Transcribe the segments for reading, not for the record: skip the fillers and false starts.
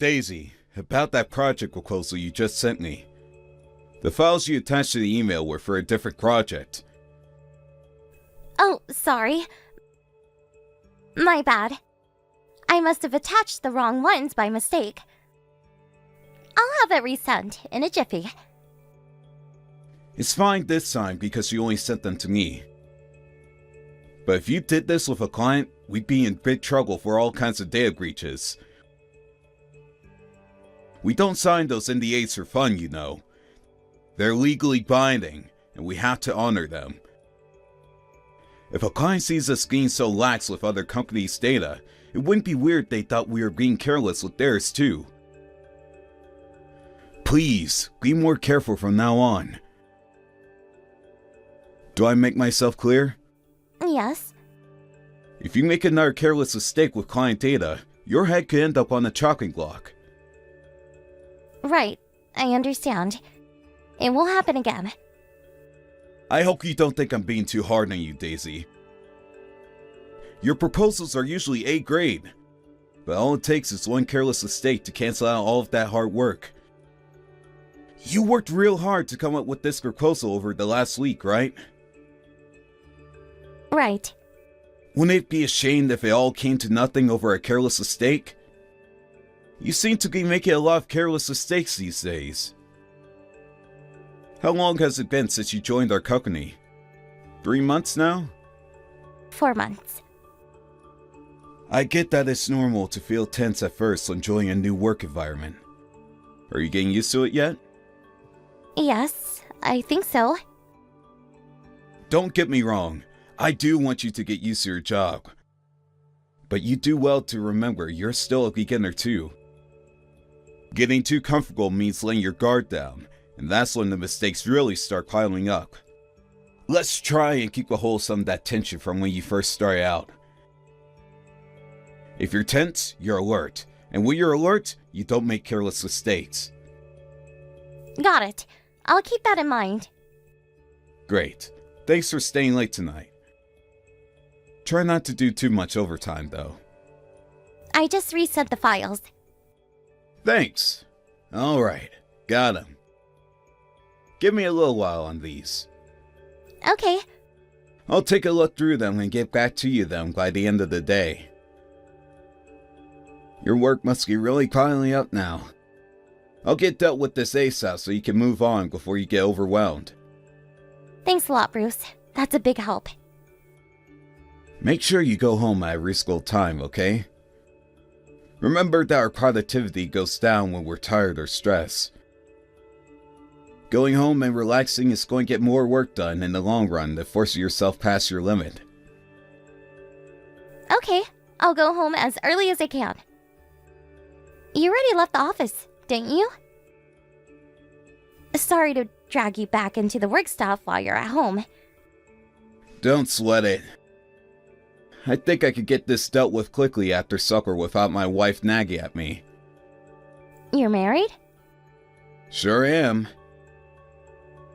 Daisy, about that project proposal you just sent me. The files you attached to the email were for a different project. Oh, sorry. My bad. I must have attached the wrong ones by mistake. I'll have it resent in a jiffy. It's fine this time because you only sent them to me. But if you did this with a client, we'd be in big trouble for all kinds of data breaches. We don't sign those NDAs for fun, you know. They're legally binding, and we have to honor them. If a client sees us being so lax with other companies' data, it wouldn't be weird they thought we were being careless with theirs too. Please, be more careful from now on. Do I make myself clear? Yes. If you make another careless mistake with client data, your head could end up on the chopping block. Right, I understand. It won't happen again. I hope you don't think I'm being too hard on you, Daisy. Your proposals are usually A grade, but all it takes is one careless mistake to cancel out all of that hard work. You worked real hard to come up with this proposal over the last week, right? Right. Wouldn't it be a shame if it all came to nothing over a careless mistake? You seem to be making a lot of careless mistakes these days. How long has it been since you joined our company? 3 months now? 4 months. I get that it's normal to feel tense at first when joining a new work environment. Are you getting used to it yet? Yes, I think so. Don't get me wrong, I do want you to get used to your job. But you do well to remember you're still a beginner too. Getting too comfortable means letting your guard down, and that's when the mistakes really start piling up. Let's try and keep a hold of some of that tension from when you first started out. If you're tense, you're alert, and when you're alert, you don't make careless mistakes. Got it. I'll keep that in mind. Great. Thanks for staying late tonight. Try not to do too much overtime, though. I just resent the files. Thanks. Alright, got 'em. Give me a little while on these. Okay. I'll take a look through them and get back to you then by the end of the day. Your work must be really piling up now. I'll get dealt with this ASAP so you can move on before you get overwhelmed. Thanks a lot, Bruce. That's a big help. Make sure you go home at a reasonable time, okay? Remember that our productivity goes down when we're tired or stressed. Going home and relaxing is going to get more work done in the long run than forcing yourself past your limit. Okay, I'll go home as early as I can. You already left the office, didn't you? Sorry to drag you back into the work stuff while you're at home. Don't sweat it. I think I could get this dealt with quickly after supper without my wife nagging at me. You're married? Sure am.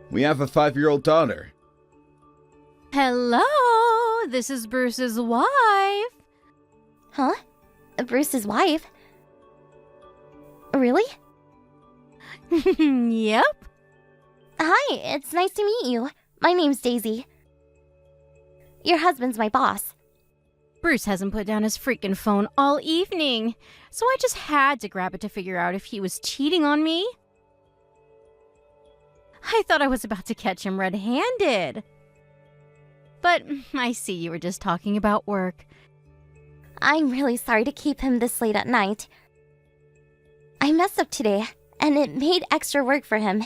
We have a 5-year-old daughter. Hello, this is Bruce's wife. Huh? Bruce's wife? Really? Yep. Hi, it's nice to meet you. My name's Daisy. Your husband's my boss. Bruce hasn't put down his freaking phone all evening, so I just had to grab it to figure out if he was cheating on me. I thought I was about to catch him red-handed. But I see you were just talking about work. I'm really sorry to keep him this late at night. I messed up today, and it made extra work for him.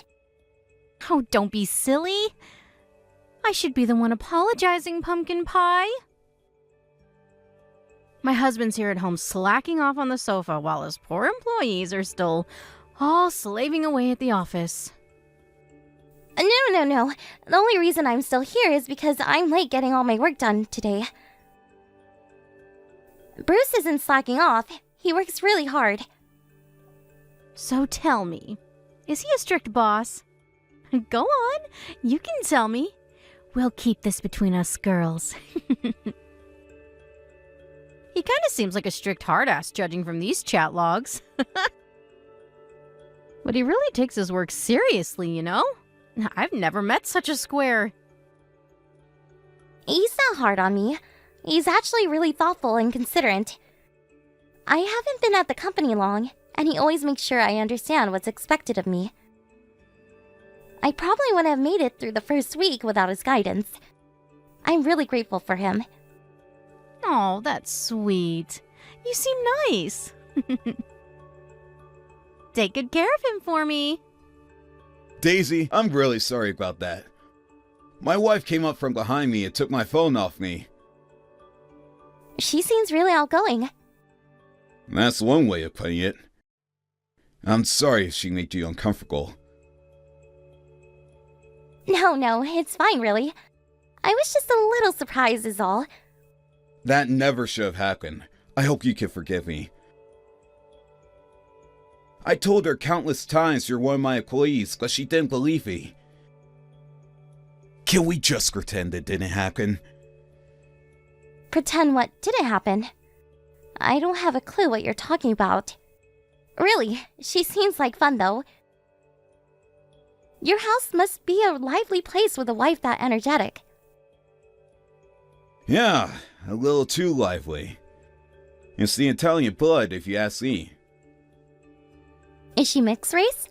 Oh, don't be silly. I should be the one apologizing, pumpkin pie. My husband's here at home slacking off on the sofa while his poor employees are still all slaving away at the office. No. The only reason I'm still here is because I'm late getting all my work done today. Bruce isn't slacking off. He works really hard. So tell me, is he a strict boss? Go on, you can tell me. We'll keep this between us girls. He kind of seems like a strict hard-ass judging from these chat logs. But he really takes his work seriously, you know? I've never met such a square. He's not hard on me. He's actually really thoughtful and considerate. I haven't been at the company long, and he always makes sure I understand what's expected of me. I probably wouldn't have made it through the first week without his guidance. I'm really grateful for him. Oh, that's sweet. You seem nice. Take good care of him for me. Daisy, I'm really sorry about that. My wife came up from behind me and took my phone off me. She seems really outgoing. That's one way of putting it. I'm sorry if she made you uncomfortable. No, it's fine, really. I was just a little surprised is all. That never should have happened. I hope you can forgive me. I told her countless times you're one of my employees, but she didn't believe me. Can we just pretend it didn't happen? Pretend what didn't happen? I don't have a clue what you're talking about. Really, she seems like fun, though. Your house must be a lively place with a wife that energetic. Yeah, a little too lively. It's the Italian blood, if you ask me. Is she mixed race?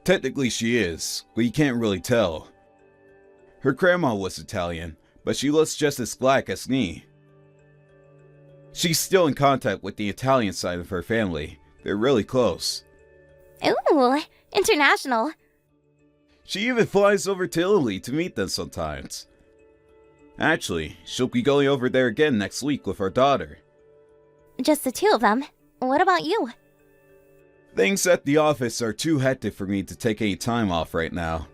Technically she is, but you can't really tell. Her grandma was Italian, but she looks just as black as me. She's still in contact with the Italian side of her family. They're really close. Ooh, international. She even flies over to Italy to meet them sometimes. Actually, she'll be going over there again next week with our daughter. Just the two of them. What about you? Things at the office are too hectic for me to take any time off right now.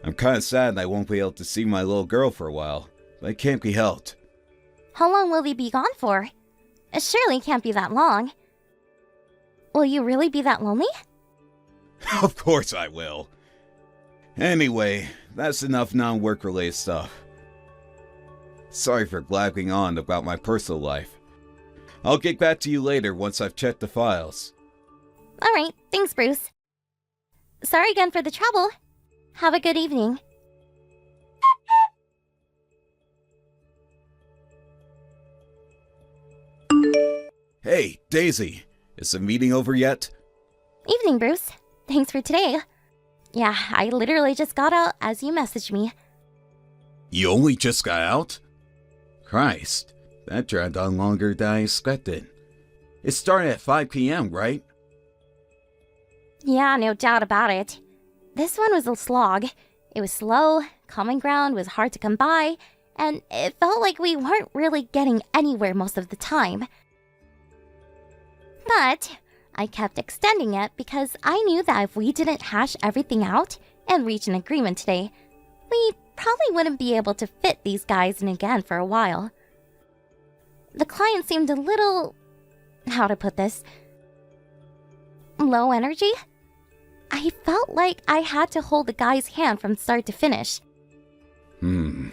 I'm kinda sad I won't be able to see my little girl for a while, but it can't be helped. How long will you be gone for? It surely can't be that long. Will you really be that lonely? Of course I will. Anyway, that's enough non-work related stuff. Sorry for blabbing on about my personal life. I'll get back to you later once I've checked the files. Alright, thanks, Bruce. Sorry again for the trouble. Have a good evening. Hey, Daisy, is the meeting over yet? Evening, Bruce. Thanks for today. Yeah, I literally just got out as you messaged me. You only just got out? Christ, that dragged on longer than I expected. It started at 5 p.m., right? Yeah, no doubt about it. This one was a slog. It was slow, common ground was hard to come by, and it felt like we weren't really getting anywhere most of the time. But I kept extending it because I knew that if we didn't hash everything out and reach an agreement today, we probably wouldn't be able to fit these guys in again for a while. The client seemed a little... how to put this? Low energy? I felt like I had to hold the guy's hand from start to finish. I'm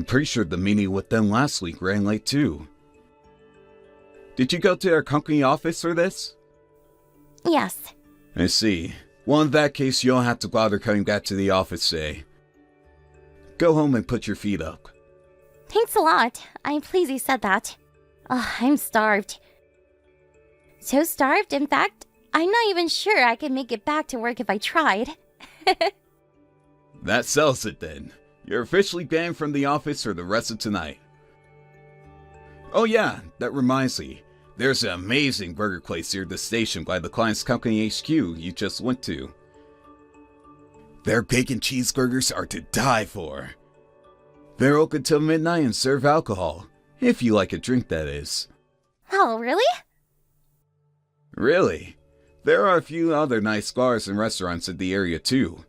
pretty sure the meeting with them last week ran late too. Did you go to their company office for this? Yes. I see. Well, in that case, you don't have to bother coming back to the office today. Go home and put your feet up. Thanks a lot. I'm pleased you said that. I'm starved. So starved, in fact, I'm not even sure I can make it back to work if I tried. That settles it then. You're officially banned from the office for the rest of tonight. Oh yeah, that reminds me. There's an amazing burger place near the station by the client's company HQ you just went to. Their bacon cheeseburgers are to die for. They're open till midnight and serve alcohol. If you like a drink, that is. Oh, really? Really? There are a few other nice bars and restaurants in the area too.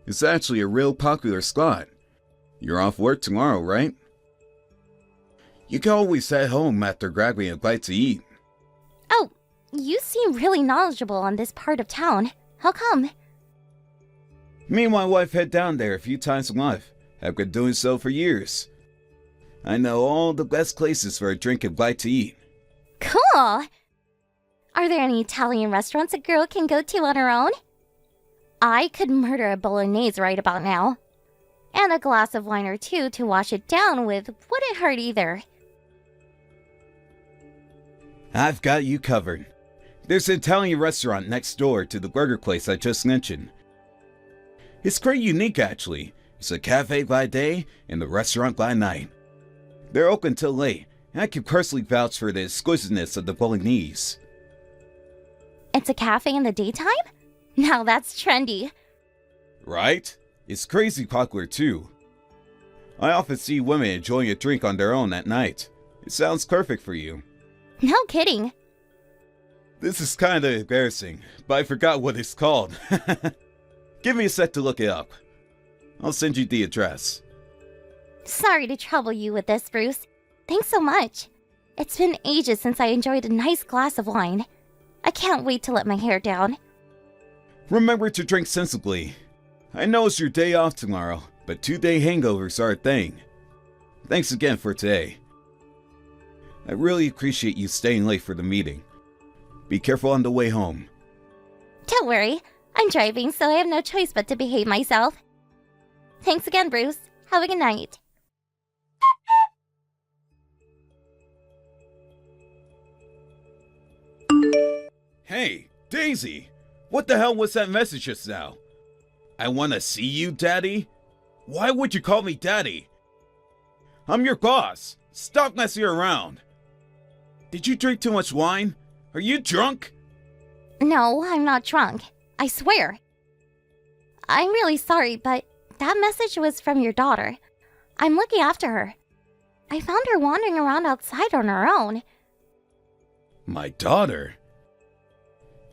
It's actually a real popular spot. You're off work tomorrow, right? You can always head home after grabbing a bite to eat. Oh, you seem really knowledgeable on this part of town. How come? Me and my wife head down there a few times a month. Have been doing so for years. I know all the best places for a drink and bite to eat. Cool! Are Are there any Italian restaurants a girl can go to on her own? I could murder a bolognese right about now. And a glass of wine or two to wash it down with wouldn't hurt either. I've got you covered. There's an Italian restaurant next door to the burger place I just mentioned. It's quite unique, actually. It's a cafe by day and a restaurant by night. They're open till late, and I can personally vouch for the exquisiteness of the bolognese. It's a cafe in the daytime? Now that's trendy. Right? It's crazy popular too. I often see women enjoying a drink on their own at night. It sounds perfect for you. No kidding. This is kinda embarrassing, but I forgot what it's called. Give me a sec to look it up. I'll send you the address. Sorry to trouble you with this, Bruce. Thanks so much. It's been ages since I enjoyed a nice glass of wine. I can't wait to let my hair down. Remember to drink sensibly. I know it's your day off tomorrow, but 2-day hangovers are a thing. Thanks again for today. I really appreciate you staying late for the meeting. Be careful on the way home. Don't worry. I'm driving, so I have no choice but to behave myself. Thanks again, Bruce. Have a good night. Hey, Daisy! What the hell was that message just now? I wanna see you, Daddy? Why would you call me Daddy? I'm your boss. Stop messing around. Did you drink too much wine? Are you drunk? No, I'm not drunk. I swear. I'm really sorry, but that message was from your daughter. I'm looking after her. I found her wandering around outside on her own. My daughter?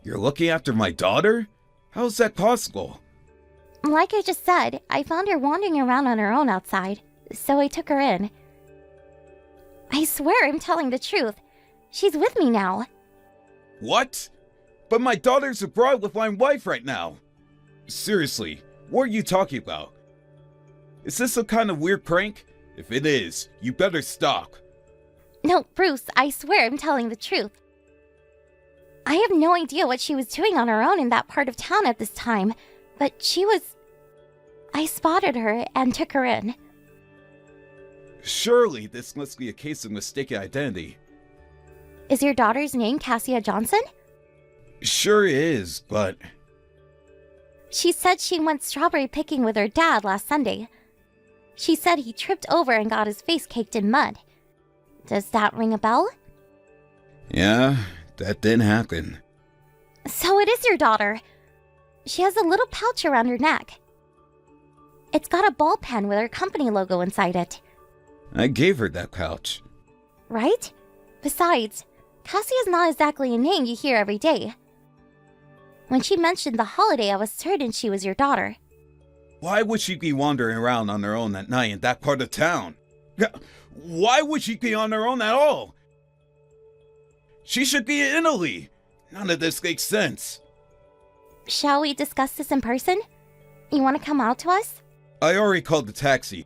You're looking after my daughter? How is that possible? Like I just said, I found her wandering around on her own outside, so I took her in. I swear I'm telling the truth. She's with me now. What? But my daughter's abroad with my wife right now. Seriously, what are you talking about? Is this some kind of weird prank? If it is, you better stop. No, Bruce, I swear I'm telling the truth. I have no idea what she was doing on her own in that part of town at this time, but she was... I spotted her and took her in. Surely this must be a case of mistaken identity. Is your daughter's name Cassia Johnson? Sure is, but... She said she went strawberry picking with her dad last Sunday. She said he tripped over and got his face caked in mud. Does that ring a bell? Yeah, that did happen. So it is your daughter. She has a little pouch around her neck. It's got a ball pen with her company logo inside it. I gave her that pouch. Right? Besides, Cassia's not exactly a name you hear every day. When she mentioned the holiday, I was certain she was your daughter. Why would she be wandering around on her own at night in that part of town? Why would she be on her own at all? She should be in Italy. None of this makes sense. Shall we discuss this in person? You want to come out to us? I already called the taxi.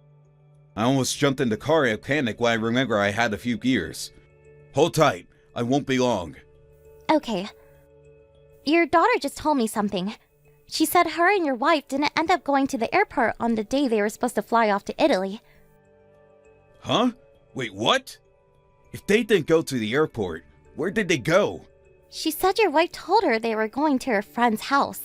I almost jumped in the car in a panic when I remember I had a few gears. Hold tight, I won't be long. Okay. Your daughter just told me something. She said her and your wife didn't end up going to the airport on the day they were supposed to fly off to Italy. Huh? Wait, what? If they didn't go to the airport, where did they go? She said your wife told her they were going to her friend's house.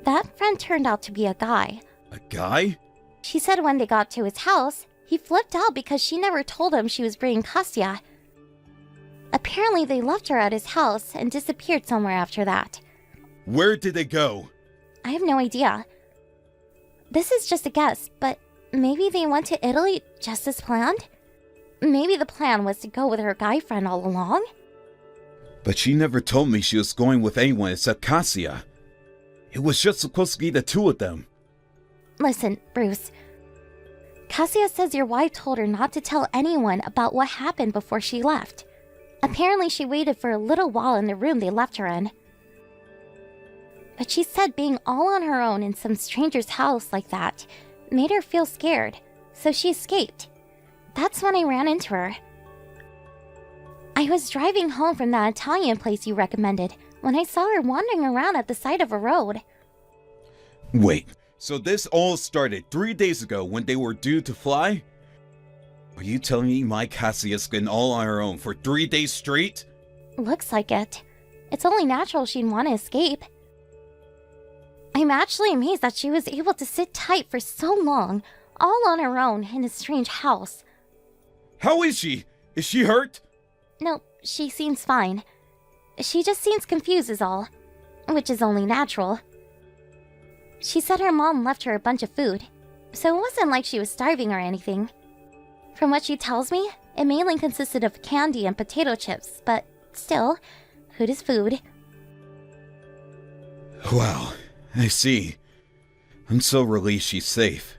That friend turned out to be a guy. A guy? She said when they got to his house, he flipped out because she never told him she was bringing Cassia. Apparently they left her at his house and disappeared somewhere after that. Where did they go? I have no idea. This is just a guess, but maybe they went to Italy just as planned? Maybe the plan was to go with her guy friend all along? But she never told me she was going with anyone except Cassia. It was just supposed to be the two of them. Listen, Bruce. Cassia says your wife told her not to tell anyone about what happened before she left. Apparently she waited for a little while in the room they left her in. But she said being all on her own in some stranger's house like that made her feel scared, so she escaped. That's when I ran into her. I I was driving home from that Italian place you recommended when I saw her wandering around at the side of a road. Wait, so this all started 3 days ago when they were due to fly? Are you telling me my Cassia's been all on her own for 3 days straight? Looks like it. It's only natural she'd want to escape. I'm actually amazed that she was able to sit tight for so long, all on her own in a strange house. How is she? Is she hurt? No, she seems fine. She just seems confused is all, which is only natural. She said her mom left her a bunch of food, so it wasn't like she was starving or anything. From what she tells me, it mainly consisted of candy and potato chips, but still, food is food. Wow, I see. I'm so relieved she's safe.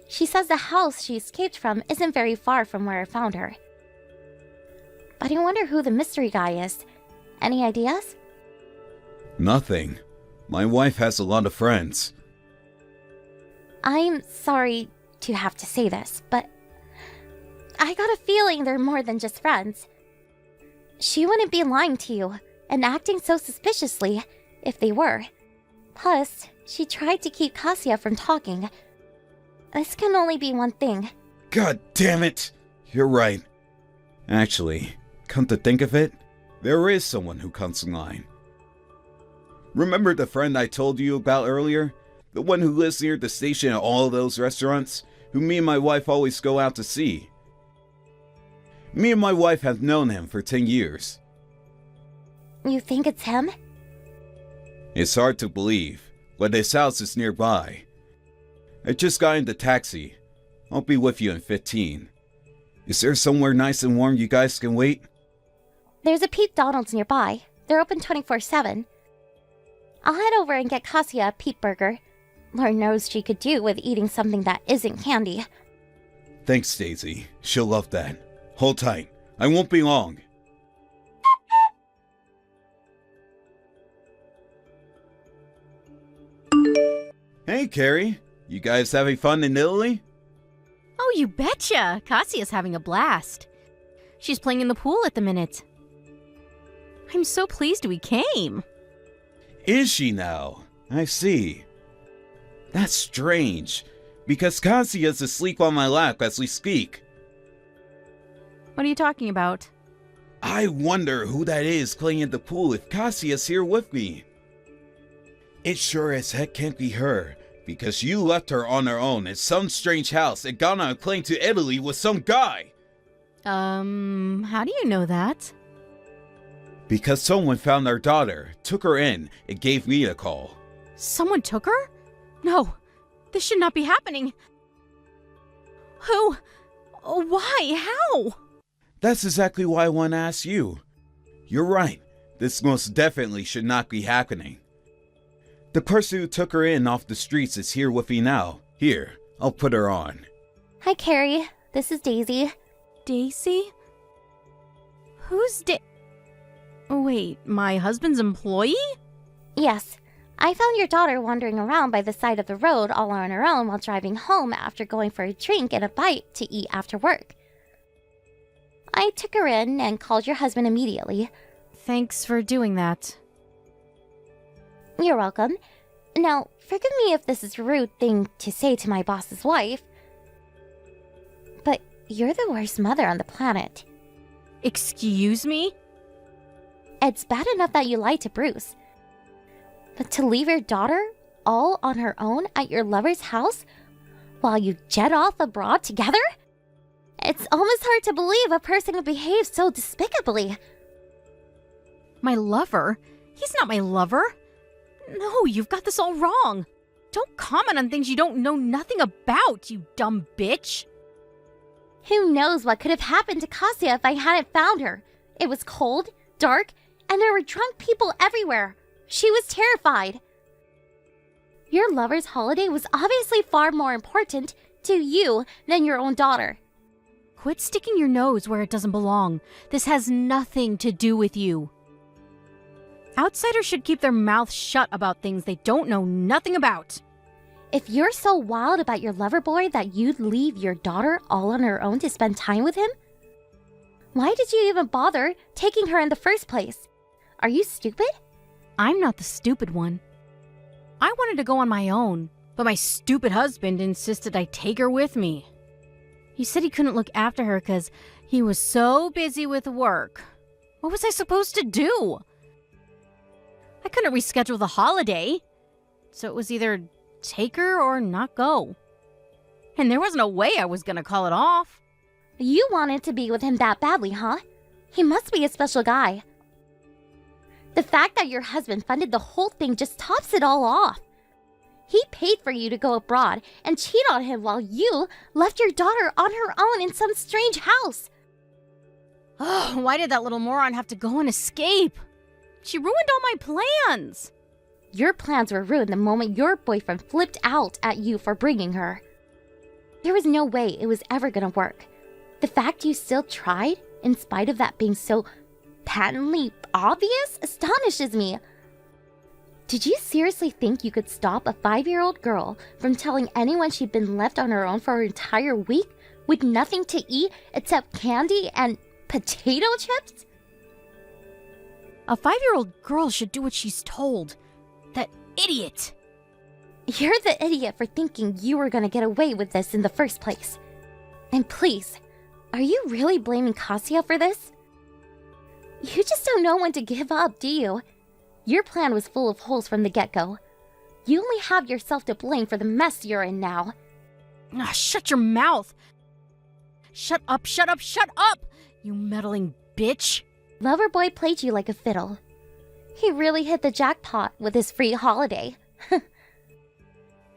She says the house she escaped from isn't very far from where I found her. But I wonder who the mystery guy is. Any ideas? Nothing. My wife has a lot of friends. I'm sorry to have to say this, but I got a feeling they're more than just friends. She wouldn't be lying to you and acting so suspiciously if they were. Plus, she tried to keep Cassia from talking. This can only be one thing. God damn it! You're right. Actually, come to think of it, there is someone who comes in line. Remember the friend I told you about earlier? The one who lives near the station at all those restaurants, who me and my wife always go out to see. Me and my wife have known him for 10 years. You think it's him? It's hard to believe, but his house is nearby. I just got in the taxi. I'll be with you in 15. Is there somewhere nice and warm you guys can wait? There's a Pete Donald's nearby. They're open 24/7. I'll head over and get Cassia a Pete burger. Lord knows she could do with eating something that isn't candy. Thanks, Daisy. She'll love that. Hold tight. I won't be long. Hey, Carrie. You guys having fun in Italy? Oh, you betcha! Cassia's having a blast. She's playing in the pool at the minute. I'm so pleased we came. Is she now? I see. That's strange, because Cassia's asleep on my lap as we speak. What are you talking about? I wonder who that is playing in the pool if Cassia's here with me. It sure as heck can't be her, because you left her on her own in some strange house and got on a plane to Italy with some guy. How do you know that? Because someone found our daughter, took her in, and gave me a call. Someone took her? No, this should not be happening. Who? Why? How? That's exactly why I want to ask you. You're right, this most definitely should not be happening. The person who took her in off the streets is here with me now. Here, I'll put her on. Hi, Carrie. This is Daisy. Daisy? Who's Wait, my husband's employee? Yes. I found your daughter wandering around by the side of the road all on her own while driving home after going for a drink and a bite to eat after work. I took her in and called your husband immediately. Thanks for doing that. You're welcome. Now, forgive me if this is a rude thing to say to my boss's wife, but you're the worst mother on the planet. Excuse me? It's bad enough that you lied to Bruce, but to leave your daughter all on her own at your lover's house while you jet off abroad together? It's almost hard to believe a person would behave so despicably. My lover? He's not my lover. No, you've got this all wrong. Don't comment on things you don't know nothing about, you dumb bitch. Who knows what could have happened to Cassia if I hadn't found her? It was cold, dark, and there were drunk people everywhere. She was terrified. Your lover's holiday was obviously far more important to you than your own daughter. Quit sticking your nose where it doesn't belong. This has nothing to do with you. Outsiders should keep their mouths shut about things they don't know nothing about. If you're so wild about your lover boy that you'd leave your daughter all on her own to spend time with him, Why did you even bother taking her in the first place? Are you stupid? I'm not the stupid one. I wanted to go on my own, but my stupid husband insisted I take her with me. He said he couldn't look after her because he was so busy with work. What was I supposed to do? I couldn't reschedule the holiday, so it was either take her or not go. And there wasn't a way I was gonna call it off. You wanted to be with him that badly, huh? He must be a special guy. The fact that your husband funded the whole thing just tops it all off. He paid for you to go abroad and cheat on him while you left your daughter on her own in some strange house. Oh, why did that little moron have to go and escape? She ruined all my plans. Your plans were ruined the moment your boyfriend flipped out at you for bringing her. There was no way it was ever gonna work. The fact you still tried, in spite of that being so patently obvious, astonishes me. Did you seriously think you could stop a 5-year-old girl from telling anyone she'd been left on her own for an entire week with nothing to eat except candy and potato chips? A 5-year-old girl should do what she's told. That idiot! You're the idiot for thinking you were gonna get away with this in the first place. And please, are you really blaming Kasia for this? You just don't know when to give up, do you? Your plan was full of holes from the get-go. You only have yourself to blame for the mess you're in now. Ah, shut your mouth! Shut up, shut up, shut up! You meddling bitch! Loverboy played you like a fiddle. He really hit the jackpot with his free holiday.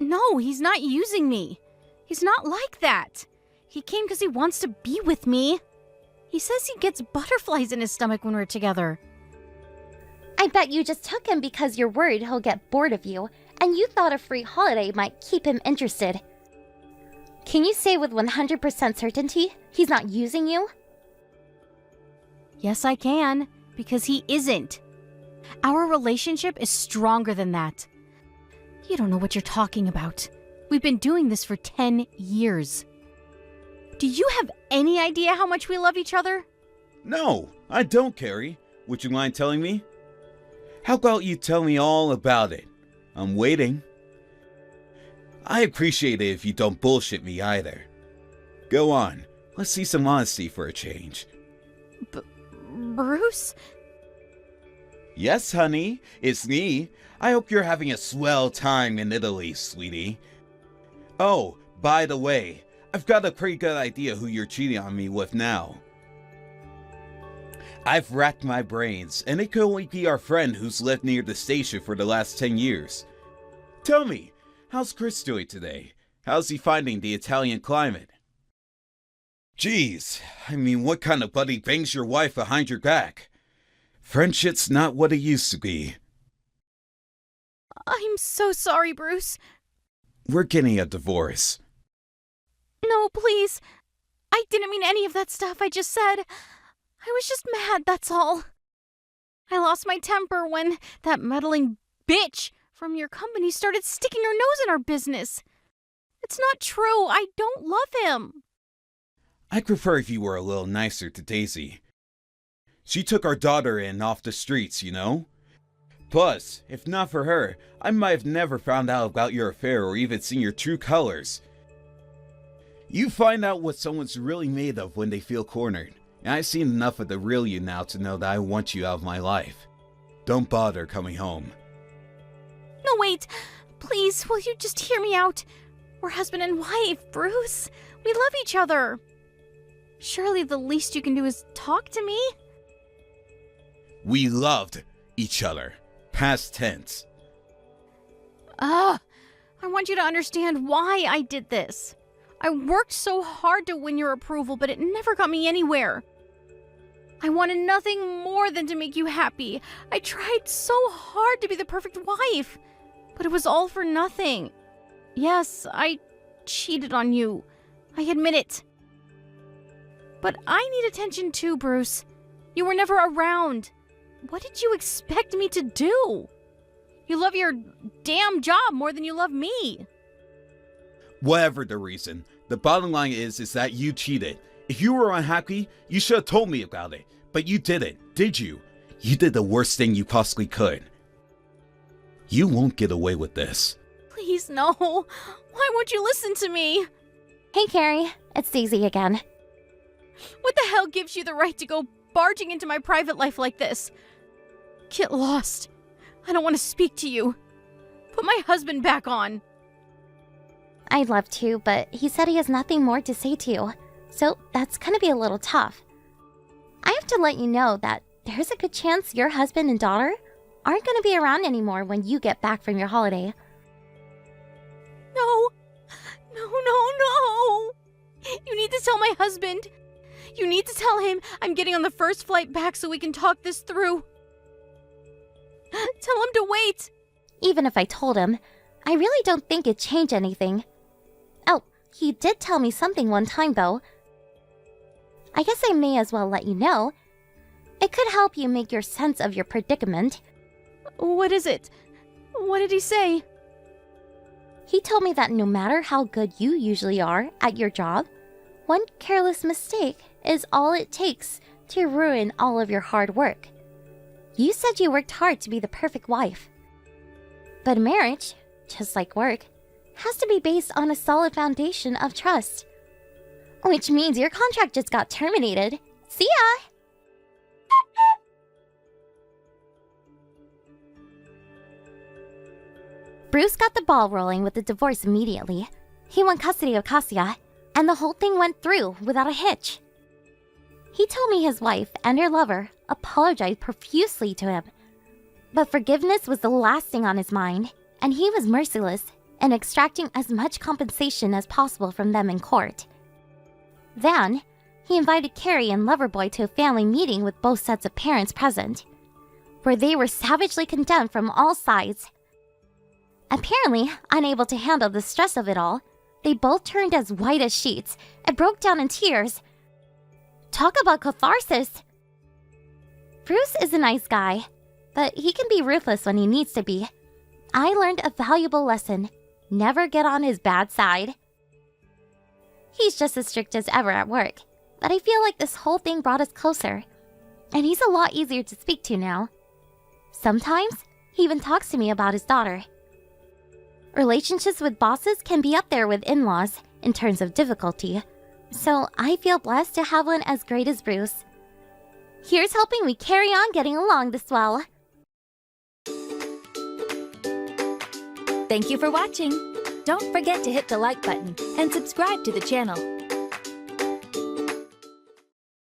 No, he's not using me. He's not like that. He came because he wants to be with me. He says he gets butterflies in his stomach when we're together. I bet you just took him because you're worried he'll get bored of you, and you thought a free holiday might keep him interested. Can you say with 100% certainty he's not using you? Yes, I can, because he isn't. Our relationship is stronger than that. You don't know what you're talking about. We've been doing this for 10 years. Do you have any idea how much we love each other? No, I don't, Carrie. Would you mind telling me? How about you tell me all about it? I'm waiting. I appreciate it if you don't bullshit me either. Go on, let's see some honesty for a change. Bruce? Yes, honey, it's me. I hope you're having a swell time in Italy, sweetie. Oh, by the way, I've got a pretty good idea who you're cheating on me with now. I've racked my brains, and it could only be our friend who's lived near the station for the last 10 years. Tell me, how's Chris doing today? How's he finding the Italian climate? Jeez, I mean, what kind of buddy bangs your wife behind your back? Friendship's not what it used to be. I'm so sorry, Bruce. We're getting a divorce. No, please. I didn't mean any of that stuff I just said. I was just mad, that's all. I lost my temper when that meddling bitch from your company started sticking her nose in our business. It's not true. I don't love him. I'd prefer if you were a little nicer to Daisy. She took our daughter in off the streets, you know? Plus, if not for her, I might have never found out about your affair or even seen your true colors. You find out what someone's really made of when they feel cornered, and I've seen enough of the real you now to know that I want you out of my life. Don't bother coming home. No, wait. Please, will you just hear me out? We're husband and wife, Bruce. We love each other. Surely the least you can do is talk to me? We loved each other. Past tense. I want you to understand why I did this. I worked so hard to win your approval, but it never got me anywhere. I wanted nothing more than to make you happy. I tried so hard to be the perfect wife, but it was all for nothing. Yes, I cheated on you. I admit it. But I need attention too, Bruce. You were never around. What did you expect me to do? You love your damn job more than you love me. Whatever the reason, the bottom line is that you cheated, If you were unhappy, you should have told me about it. But you didn't, did you? You did the worst thing you possibly could. You won't get away with this. Please, no. Why won't you listen to me? Hey, Carrie. It's Daisy again. What the hell gives you the right to go barging into my private life like this? Get lost. I don't want to speak to you. Put my husband back on. I'd love to, but he said he has nothing more to say to you. So that's gonna be a little tough. I have to let you know that there's a good chance your husband and daughter aren't gonna be around anymore when you get back from your holiday. No. No. You need to tell my husband. You need to tell him I'm getting on the first flight back so we can talk this through. Tell him to wait. Even if I told him, I really don't think it'd change anything. Oh, he did tell me something one time though. I guess I may as well let you know. It could help you make your sense of your predicament. What is it? What did he say? He told me that no matter how good you usually are at your job, one careless mistake is all it takes to ruin all of your hard work. You said you worked hard to be the perfect wife. But marriage, just like work, has to be based on a solid foundation of trust. Which means your contract just got terminated. See ya! Bruce got the ball rolling with the divorce immediately. He won custody of Cassia, and the whole thing went through without a hitch. He told me his wife and her lover apologized profusely to him. But forgiveness was the last thing on his mind, and he was merciless in extracting as much compensation as possible from them in court. Then, he invited Carrie and Loverboy to a family meeting with both sets of parents present, where they were savagely condemned from all sides. Apparently, unable to handle the stress of it all, they both turned as white as sheets and broke down in tears. Talk about catharsis! Bruce is a nice guy, but he can be ruthless when he needs to be. I learned a valuable lesson. Never get on his bad side. He's just as strict as ever at work, but I feel like this whole thing brought us closer. And he's a lot easier to speak to now. Sometimes, he even talks to me about his daughter. Relationships with bosses can be up there with in-laws in terms of difficulty, so I feel blessed to have one as great as Bruce. Here's hoping we carry on getting along this well. Thank you for watching. Don't forget to hit the like button and subscribe to the channel.